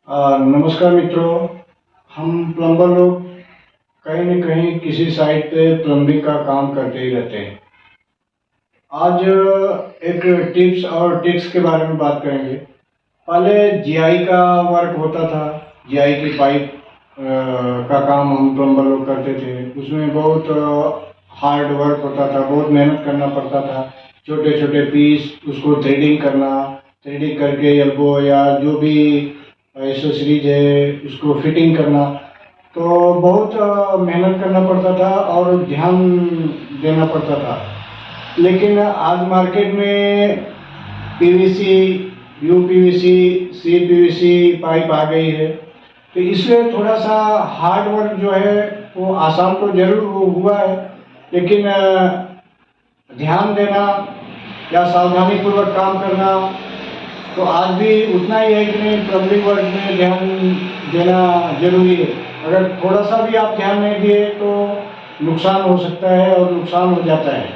नमस्कार मित्रों। हम प्लम्बर लोग कहीं न कहीं किसी साइट पे प्लम्बिंग का काम करते ही रहते हैं। आज एक टिप्स और ट्रिक्स के बारे में बात करेंगे। पहले जीआई का वर्क होता था। जीआई की पाइप का काम हम प्लम्बर लोग करते थे। उसमें बहुत हार्ड वर्क होता था, बहुत मेहनत करना पड़ता था। छोटे छोटे पीस उसको थ्रेडिंग करना, थ्रेडिंग करके एल्बो या जो भी एक्सेसरीज है उसको फिटिंग करना। तो बहुत मेहनत करना पड़ता था और ध्यान देना पड़ता था। लेकिन आज मार्केट में पीवीसी, यूपीवीसी, सीपीवीसी पाइप आ गई है, तो इसलिए थोड़ा सा हार्ड वर्क जो है वो आसान तो जरूर हुआ है, लेकिन ध्यान देना या सावधानी पूर्वक काम करना तो आज भी उतना ही है कि नहीं, प्लम्बिंग वर्क में ध्यान देना जरूरी है। अगर थोड़ा सा भी आप ध्यान नहीं दिए तो नुकसान हो सकता है और नुकसान हो जाता है।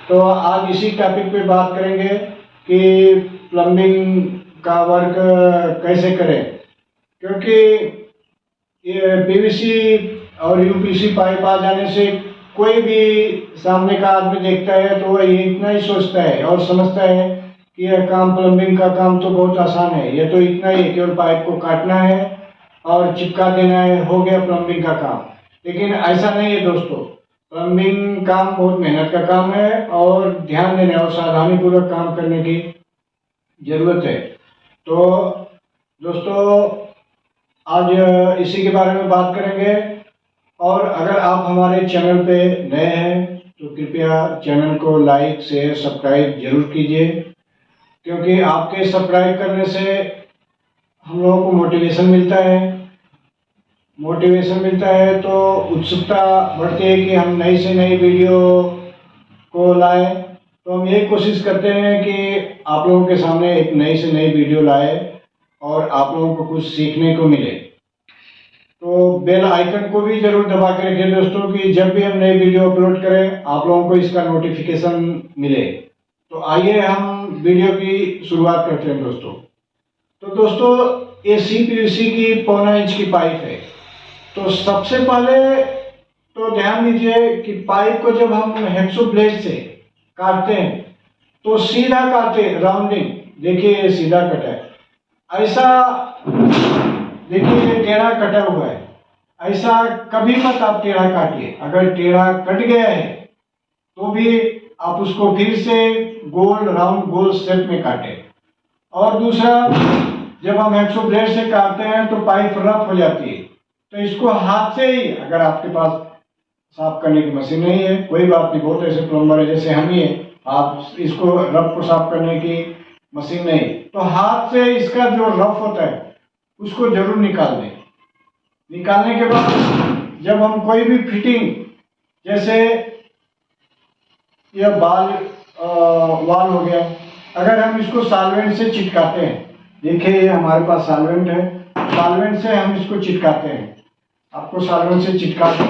तो आज इसी टॉपिक पे बात करेंगे कि प्लम्बिंग का वर्क कैसे करें, क्योंकि ये पीवीसी और यूपीसी पाइप आ जाने से कोई भी सामने का आदमी देखता है तो वह इतना ही सोचता है और समझता है कि यह काम, प्लम्बिंग का काम तो बहुत आसान है, ये तो इतना ही केवल पाइप को काटना है और चिपका देना है, हो गया प्लम्बिंग का काम। लेकिन ऐसा नहीं है दोस्तों। प्लम्बिंग काम बहुत मेहनत का काम है और ध्यान देने और सावधानी पूर्वक काम करने की जरूरत है। तो दोस्तों आज इसी के बारे में बात करेंगे। और अगर आप हमारे चैनल पे नए हैं तो कृपया चैनल को लाइक, शेयर, सब्सक्राइब जरूर कीजिए, क्योंकि आपके सब्सक्राइब करने से हम लोगों को मोटिवेशन मिलता है तो उत्सुकता बढ़ती है कि हम नई से नई वीडियो को लाएं। तो हम यही कोशिश करते हैं कि आप लोगों के सामने एक नई से नई वीडियो लाए और आप लोगों को कुछ सीखने को मिले। तो बेल आइकन को भी जरूर दबा के रखिए दोस्तों, कि जब भी हम नई वीडियो अपलोड करें आप लोगों को इसका नोटिफिकेशन मिले। तो आइए हम वीडियो की शुरुआत करते हैं दोस्तों। तो दोस्तों ये सीपीवीसी की 1.25 इंच की पाइप है। तो सबसे पहले तो ध्यान दीजिए कि पाइप को जब हम हेक्सो ब्लेड से काटते हैं तो सीधा काटे, राउंडिंग। देखिए ये सीधा कटा है, ऐसा देखिए ये टेढ़ा कटा हुआ है। ऐसा कभी मत आप टेढ़ा काटिए। अगर टेढ़ा कट गया है तो भी आप उसको फिर से गोल, राउंड, गोल शेप में काटे। और दूसरा, जब हम 100 ब्लेड से काटते हैं तो पाइप रफ हो जाती है, तो इसको हाथ से ही, अगर आपके पास साफ करने की मशीन नहीं है, कोई बात नहीं, बहुत ऐसे प्लम्बर है जैसे हम ही है, आप इसको रफ को साफ करने की मशीन नहीं, तो हाथ से इसका जो रफ होता है उसको जरूर निकाल दें। निकालने के बाद जब हम कोई भी फिटिंग, जैसे यह वाल हो गया, अगर हम इसको सॉल्वेंट से चिटकाते हैं, देखिए ये हमारे पास सॉल्वेंट है, सॉल्वेंट से हम इसको चिटकाते हैं। आपको सॉल्वेंट से चिटका के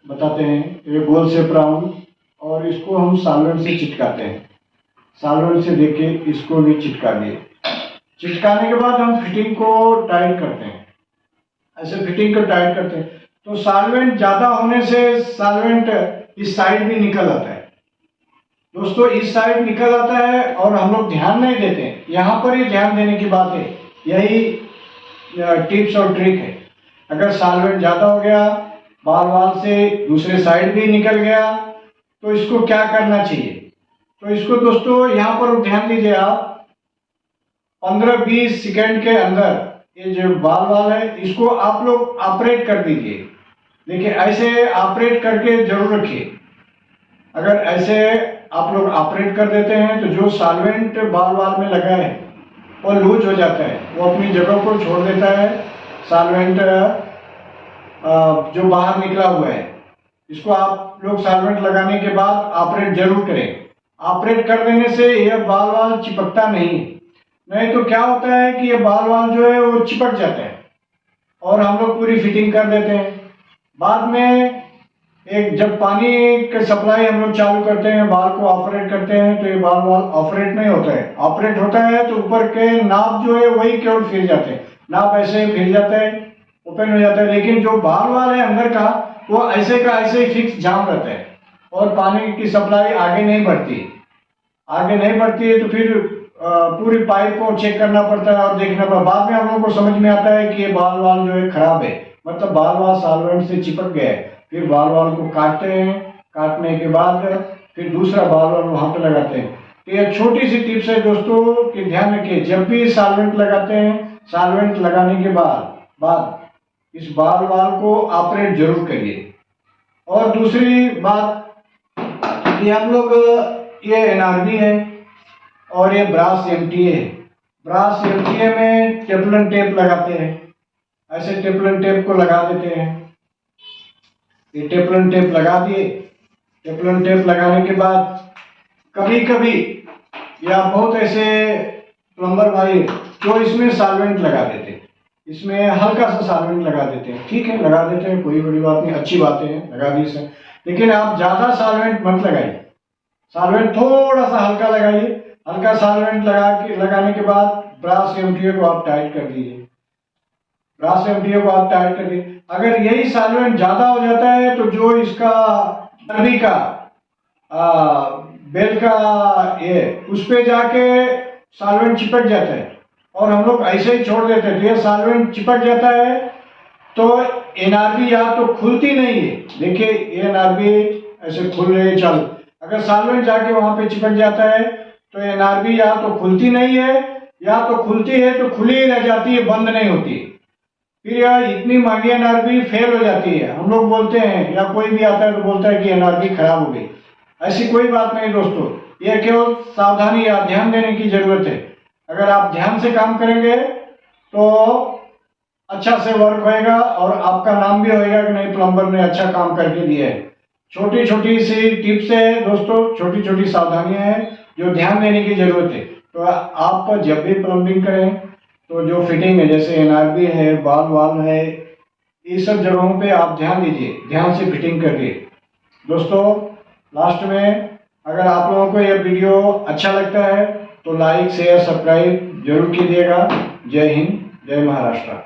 बताते हैं, ये गोल शेप राउंड, और इसको हम सॉल्वेंट से चिटकाते हैं। सॉल्वेंट से देखिए इसको भी चिटका दिए। चिटकाने के बाद हम फिटिंग को टाइट करते हैं, ऐसे फिटिंग को टाइट करते हैं। तो सॉल्वेंट ज्यादा होने से सॉल्वेंट इस साइड भी निकल आता है दोस्तों, इस साइड निकल आता है और हम लोग ध्यान नहीं देते हैं। यहाँ पर ही ध्यान देने की बात है, यही टिप्स और ट्रिक है। अगर सॉल्वेंट ज्यादा हो गया, बाल से दूसरे साइड भी निकल गया, तो इसको क्या करना चाहिए? तो इसको दोस्तों यहाँ पर ध्यान दीजिए आप, 15-20 सेकेंड के अंदर ये जो बाल है इसको आप लोग ऑपरेट कर दीजिए। देखिए ऐसे ऑपरेट करके जरूर रखिए। अगर ऐसे आप लोग ऑपरेट कर देते हैं तो जो सॉल्वेंट बाल में लगा है वो लूज हो जाता है, वो अपनी जगह को छोड़ देता है। सॉल्वेंट जो बाहर निकला हुआ है, इसको आप लोग सॉल्वेंट लगाने के बाद ऑपरेट जरूर करें। ऑपरेट कर देने से यह बाल चिपकता नहीं तो क्या होता है कि ये बाल जो है वो चिपक जाता है और हम लोग पूरी फिटिंग कर देते हैं। बाद में एक जब पानी के सप्लाई हम लोग चालू करते हैं, बाल को ऑपरेट करते हैं, तो ये बाल ऑपरेट नहीं होता है। ऑपरेट होता है तो ऊपर के नाब जो है वही केवल फिर जाते हैं, नाप ऐसे फिर जाता है, ओपन हो जाता है, लेकिन जो बाल वाल है अंदर का वो ऐसे का ऐसे ही फिक्स जाम रहता है और पानी की सप्लाई आगे नहीं बढ़ती। आगे नहीं बढ़ती है तो फिर पूरी पाइप को चेक करना पड़ता है और देखना पड़ता है। बाद में हम लोग को समझ में आता है कि ये बाल वाल जो है खराब है, मतलब बाल वाल सॉल्वेंट से चिपक गया है। फिर बाल वाल को काटते हैं, काटने के बाद फिर दूसरा बाल वाल वहां पे लगाते हैं। तो ये छोटी सी टिप्स है दोस्तों कि ध्यान रखिए, जब भी सॉल्वेंट लगाते हैं, सॉल्वेंट लगाने के बाद इस बाल वाल को ऑपरेट जरूर करिए। और दूसरी बात कि हम लोग ये एनआरबी है और ये ब्रास एमटीए है। ब्रास एमटीए में टेफ्लॉन टेप लगाते हैं, ऐसे टेफ्लॉन टेप को लगा देते हैं। ये टेफ्लॉन टेप लगा दिए, टेफ्लॉन टेप लगाने के बाद कभी कभी या बहुत ऐसे प्लम्बर भाई जो इसमें सॉल्वेंट लगा देते हैं, इसमें हल्का सा सॉल्वेंट लगा देते हैं। ठीक है, लगा देते हैं, कोई बड़ी बात नहीं, अच्छी बातें हैं, लगा दी सर। लेकिन आप ज्यादा सॉल्वेंट मत लगाइए, सॉल्वेंट थोड़ा सा हल्का लगाइए। हल्का सॉल्वेंट लगाने के बाद ब्रास एमटीए को आप टाइट कर दीजिए। ब्रास एमटीए को आप टाइट कर दीजिए। अगर यही सॉल्वेंट ज्यादा हो जाता है तो जो इसका नली का बेल का ये उस पे जाके सॉल्वेंट चिपक जाता है और हम लोग ऐसे ही छोड़ देते हैं तो ये सॉल्वेंट चिपक जाता है। तो एनआरबी या तो खुलती नहीं है, देखिए ये एनआरबी ऐसे खुल रही है, चल अगर सॉल्वेंट जाके वहां पे चिपक जाता है तो एनआरबी या तो खुलती नहीं है या तो खुलती है तो खुली ही रह जाती है, बंद नहीं होती। फिर यह इतनी महंगी एनआरबी फेल हो जाती है। हम लोग बोलते हैं या कोई भी आता है तो बोलता है कि एनआरबी खराब हो गई। ऐसी कोई बात नहीं दोस्तों, यह केवल सावधानी या ध्यान देने की जरूरत है। अगर आप ध्यान से काम करेंगे तो अच्छा से वर्क होएगा और आपका नाम भी होएगा कि नहीं प्लम्बर ने अच्छा काम करके दिया है। छोटी छोटी सी टिप्स है दोस्तों, छोटी छोटी सावधानियां हैं जो ध्यान देने की जरूरत है। तो आप जब भी प्लम्बिंग करें तो जो फिटिंग है जैसे एनआरबी है, बाल वाल है, इस सब जगहों पे आप ध्यान दीजिए, ध्यान से फिटिंग करिए। दोस्तों लास्ट में अगर आप लोगों को यह वीडियो अच्छा लगता है तो लाइक शेयर सब्सक्राइब जरूर कीजिएगा। जय हिंद, जय महाराष्ट्र।